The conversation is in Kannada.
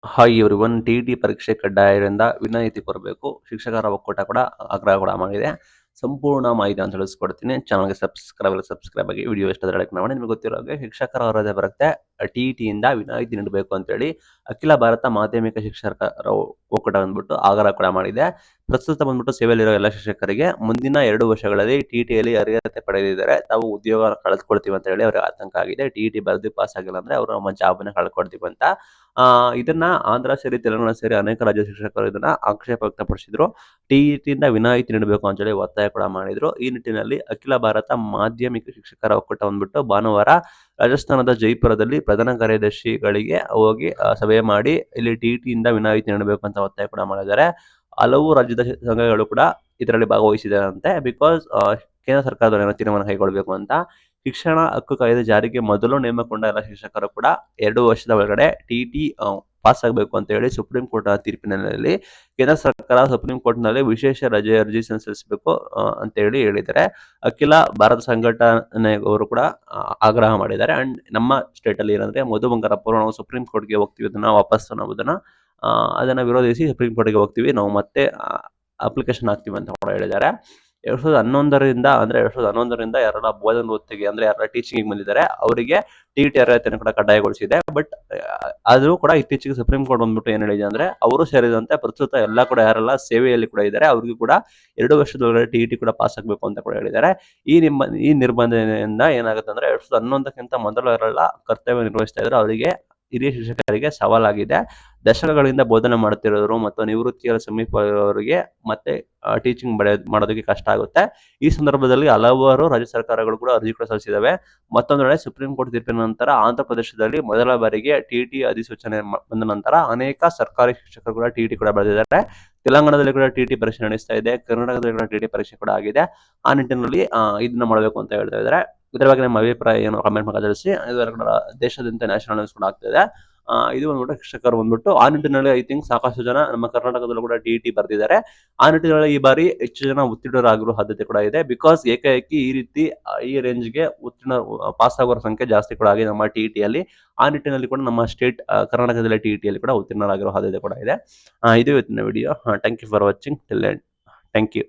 ಹಾಯ್ ಎವ್ರಿವನ್, ಟಿ ಪರೀಕ್ಷೆ ಕಡ್ಡಾಯದಿಂದ ವಿನಾಯಿತಿ ಕೊರಬೇಕು. ಶಿಕ್ಷಕರ ಒಕ್ಕೂಟ ಕೂಡ ಆಗ್ರಹ ಕೂಡ ಮಾಡಿದೆ. ಸಂಪೂರ್ಣ ಮಾಹಿತಿಯನ್ನು ತಿಳಿಸ್ಕೊಡ್ತೀನಿ. ಚಾನಲ್ಗೆ ಸಬ್ಸ್ಕ್ರೈಬ್ ಆಗಿ. ವಿಡಿಯೋ ಇಷ್ಟದ ಲೈಕ್ ಮಾಡಿ. ನಿಮಗೆ ಗೊತ್ತಿರೋ ಹಾಗೆ ಶಿಕ್ಷಕರ ವರದಿ ಬರುತ್ತೆ, ಟಿಇಟಿಯಿಂದ ವಿನಾಯಿತಿ ನೀಡಬೇಕು ಅಂತೇಳಿ ಅಖಿಲ ಭಾರತ ಮಾಧ್ಯಮಿಕ ಶಿಕ್ಷಕರ ಒಕ್ಕೂಟ ಬಂದ್ಬಿಟ್ಟು ಆಗ್ರಹ ಕೂಡ ಮಾಡಿದೆ. ಪ್ರಸ್ತುತ ಬಂದ್ಬಿಟ್ಟು ಸೇವೆಯಲ್ಲಿರೋ ಎಲ್ಲ ಶಿಕ್ಷಕರಿಗೆ ಮುಂದಿನ 2 ವರ್ಷಗಳಲ್ಲಿ ಟಿಇಟಿಯಲ್ಲಿ ಅರ್ಹತೆ ಪಡೆದಿದ್ದಾರೆ, ತಾವು ಉದ್ಯೋಗ ಕಳೆದುಕೊಳ್ತೀವಿ ಅಂತ ಹೇಳಿ ಅವ್ರಿಗೆ ಆತಂಕ ಆಗಿದೆ. ಟಿಇಟಿ ಬರೆದು ಪಾಸ್ ಆಗಿಲ್ಲ ಅಂದ್ರೆ ಅವರು ನಮ್ಮ ಜಾಬ್ನ ಕಳ್ಕೊಳ್ತೀವಿ ಅಂತ. ಇದನ್ನ ಆಂಧ್ರ ಸೇರಿ ತೆಲಂಗಾಣ ಸೇರಿ ಅನೇಕ ರಾಜ್ಯ ಶಿಕ್ಷಕರು ಇದನ್ನ ಆಕ್ಷೇಪ ವ್ಯಕ್ತಪಡಿಸಿದ್ರು. ಟಿಇಟಿಯಿಂದ ವಿನಾಯಿತಿ ನೀಡಬೇಕು ಅಂತೇಳಿ ಒತ್ತಾಯ ಕೂಡ ಮಾಡಿದ್ರು. ಈ ನಿಟ್ಟಿನಲ್ಲಿ ಅಖಿಲ ಭಾರತ ಮಾಧ್ಯಮಿಕ ಶಿಕ್ಷಕರ ಒಕ್ಕೂಟ ಬಂದ್ಬಿಟ್ಟು ಭಾನುವಾರ ರಾಜಸ್ಥಾನದ ಜೈಪುರದಲ್ಲಿ ಪ್ರಧಾನ ಕಾರ್ಯದರ್ಶಿಗಳಿಗೆ ಹೋಗಿ ಸಭೆ ಮಾಡಿ ಇಲ್ಲಿ ಟಿಇಟಿಯಿಂದ ವಿನಾಯಿತಿ ನೀಡಬೇಕು ಅಂತ ಒತ್ತಾಯ ಕೂಡ ಮಾಡಿದ್ದಾರೆ. ಹಲವು ರಾಜ್ಯದ ಸಂಘಗಳು ಕೂಡ ಇದರಲ್ಲಿ ಭಾಗವಹಿಸಿದಾರಂತೆ. ಬಿಕಾಸ್ ಕೇಂದ್ರ ಸರ್ಕಾರದವರು ಏನೋ ತೀರ್ಮಾನ ಕೈಗೊಳ್ಳಬೇಕು ಅಂತ. ಶಿಕ್ಷಣ ಹಕ್ಕು ಕಾಯ್ದೆ ಜಾರಿಗೆ ಮೊದಲು ನೇಮಕಗೊಂಡ ಎಲ್ಲ ಶಿಕ್ಷಕರು ಕೂಡ 2 ವರ್ಷದ ಒಳಗಡೆ ಟಿಇಟಿ ಪಾಸ್ ಆಗಬೇಕು ಅಂತ ಹೇಳಿ ಸುಪ್ರೀಂ ಕೋರ್ಟ್ ತೀರ್ಪಿನಲ್ಲಿ ಕೇಂದ್ರ ಸರ್ಕಾರ ಸುಪ್ರೀಂ ಕೋರ್ಟ್ನಲ್ಲಿ ವಿಶೇಷ ರಜೆ ಅರ್ಜಿ ಸಲ್ಲಿಸಬೇಕು ಅಂತ ಹೇಳಿದ್ದಾರೆ. ಅಖಿಲ ಭಾರತ ಸಂಘಟನೆಯವರು ಕೂಡ ಆಗ್ರಹ ಮಾಡಿದ್ದಾರೆ. ಅಂಡ್ ನಮ್ಮ ಸ್ಟೇಟ್ ಅಲ್ಲಿ ಏನಂದ್ರೆ ಮಧು ಬಂಗಾರಪ್ಪ ನಾವು ಸುಪ್ರೀಂ ಕೋರ್ಟ್ಗೆ ಹೋಗ್ತೀವಿ, ಅದನ್ನ ವಾಪಸ್ ಅದನ್ನ ವಿರೋಧಿಸಿ ಸುಪ್ರೀಂ ಕೋರ್ಟ್ಗೆ ಹೋಗ್ತೀವಿ, ನಾವು ಮತ್ತೆ ಅಪ್ಲಿಕೇಶನ್ ಹಾಕ್ತೀವಿ ಅಂತ ಕೂಡ ಹೇಳಿದ್ದಾರೆ. 2011ರಿಂದ ಯಾರೆಲ್ಲ ಬೋಧನಾ ವೃತ್ತಿಗೆ ಅಂದ್ರೆ ಯಾರೆಲ್ಲ ಟೀಚಿಂಗ್ ಬಂದಿದ್ದಾರೆ ಅವರಿಗೆ ಟಿಇಟಿ ಅರ್ಹತೆಯನ್ನು ಕೂಡ ಕಡ್ಡಾಯಗೊಳಿಸಿದೆ. ಬಟ್ ಅದು ಕೂಡ ಇತ್ತೀಚೆಗೆ ಸುಪ್ರೀಂ ಕೋರ್ಟ್ ಬಂದ್ಬಿಟ್ಟು ಏನ್ ಹೇಳಿದೆ ಅಂದ್ರೆ ಅವರು ಸೇರಿದಂತೆ ಪ್ರಸ್ತುತ ಎಲ್ಲ ಕೂಡ ಯಾರೆಲ್ಲ ಸೇವೆಯಲ್ಲಿ ಕೂಡ ಇದ್ದಾರೆ ಅವ್ರಿಗೂ ಕೂಡ 2 ವರ್ಷದೊಳಗಡೆ ಟಿಇಟಿ ಕೂಡ ಪಾಸ್ ಆಗಬೇಕು ಅಂತ ಕೂಡ ಹೇಳಿದ್ದಾರೆ. ಈ ನಿರ್ಬಂಧದಿಂದ ಏನಾಗುತ್ತೆ ಅಂದ್ರೆ 2011ಕ್ಕಿಂತ ಮೊದಲು ಯಾರೆಲ್ಲ ಕರ್ತವ್ಯ ನಿರ್ವಹಿಸ್ತಾ ಇದ್ರು ಅವರಿಗೆ, ಹಿರಿಯ ಶಿಕ್ಷಕರಿಗೆ ಸವಾಲಾಗಿದೆ. ದಶಕಗಳಿಂದ ಬೋಧನೆ ಮಾಡುತ್ತಿರೋರು ಮತ್ತು ನಿವೃತ್ತಿಯ ಸಮೀಪ ಇರೋರಿಗೆ ಮತ್ತೆ ಟೀಚಿಂಗ್ ಮಾಡೋದಕ್ಕೆ ಕಷ್ಟ ಆಗುತ್ತೆ. ಈ ಸಂದರ್ಭದಲ್ಲಿ ಹಲವಾರು ರಾಜ್ಯ ಸರ್ಕಾರಗಳು ಕೂಡ ಅರ್ಜಿ ಕೂಡ ಸಲ್ಲಿಸಿದಾವೆ. ಮತ್ತೊಂದೆಡೆ ಸುಪ್ರೀಂ ಕೋರ್ಟ್ ತೀರ್ಪಿನ ನಂತರ ಆಂಧ್ರ ಪ್ರದೇಶದಲ್ಲಿ ಮೊದಲ ಬಾರಿಗೆ ಟಿಇಟಿ ಅಧಿಸೂಚನೆ ಬಂದ ನಂತರ ಅನೇಕ ಸರ್ಕಾರಿ ಶಿಕ್ಷಕರು ಕೂಡ ಟಿಇಟಿ ಕೂಡ ಬರೆದಿದ್ದಾರೆ. ತೆಲಂಗಾಣದಲ್ಲಿ ಕೂಡ ಟಿಇಟಿ ಪರೀಕ್ಷೆ ನಡೆಸ್ತಾ ಇದೆ, ಕರ್ನಾಟಕದಲ್ಲಿ ಕೂಡ ಟಿಇಟಿ ಪರೀಕ್ಷೆ ಕೂಡ ಆಗಿದೆ. ಆ ನಿಟ್ಟಿನಲ್ಲಿ ಇದನ್ನ ಮಾಡಬೇಕು ಅಂತ ಹೇಳ್ತಾ ಇದ್ದಾರೆ. ಇದರ ಬಗ್ಗೆ ನಮ್ಮ ಅಭಿಪ್ರಾಯ ಏನು ಕಮೆಂಟ್ ಮಾಡಿ ತಿಳಿಸಿ. ದೇಶಾದ್ಯಂತ ನ್ಯಾಷನಲ್ ನ್ಯೂಸ್ ಕೂಡ ಆಗ್ತಿದೆ. ಇದು ಬಂದ್ಬಿಟ್ಟು ಶಿಕ್ಷಕರು ಬಂದ್ಬಿಟ್ಟು ಆ ನಿಟ್ಟಿನಲ್ಲಿ ಐ ಥಿಂಕ್ ಸಾಕಷ್ಟು ಜನ ನಮ್ಮ ಕರ್ನಾಟಕದಲ್ಲೂ ಕೂಡ ಟಿಇಟಿ ಬರೆದಿದ್ದಾರೆ. ಆ ನಿಟ್ಟಿನಲ್ಲಿ ಈ ಬಾರಿ ಹೆಚ್ಚು ಜನ ಉತ್ತೀರ್ಣರಾಗಿರೋ ಸಾಧ್ಯತೆ ಕೂಡ ಇದೆ. ಬಿಕಾಸ್ ಏಕಾಏಕಿ ಈ ರೀತಿ ಈ ರೇಂಜ್ಗೆ ಪಾಸ್ ಆಗೋರ ಸಂಖ್ಯೆ ಜಾಸ್ತಿ ಕೂಡ ಆಗಿದೆ ನಮ್ಮ ಟಿಇಟಿಯಲ್ಲಿ. ಆ ನಿಟ್ಟಿನಲ್ಲಿ ಕೂಡ ನಮ್ಮ ಸ್ಟೇಟ್ ಕರ್ನಾಟಕದಲ್ಲಿ ಟಿಇಟಿಯಲ್ಲಿ ಕೂಡ ಉತ್ತೀರ್ಣರಾಗಿರೋ ಸಾಧ್ಯತೆ ಕೂಡ ಇದೆ. ಇದು ಇವತ್ತಿನ video. Thank you for watching till end. Thank you.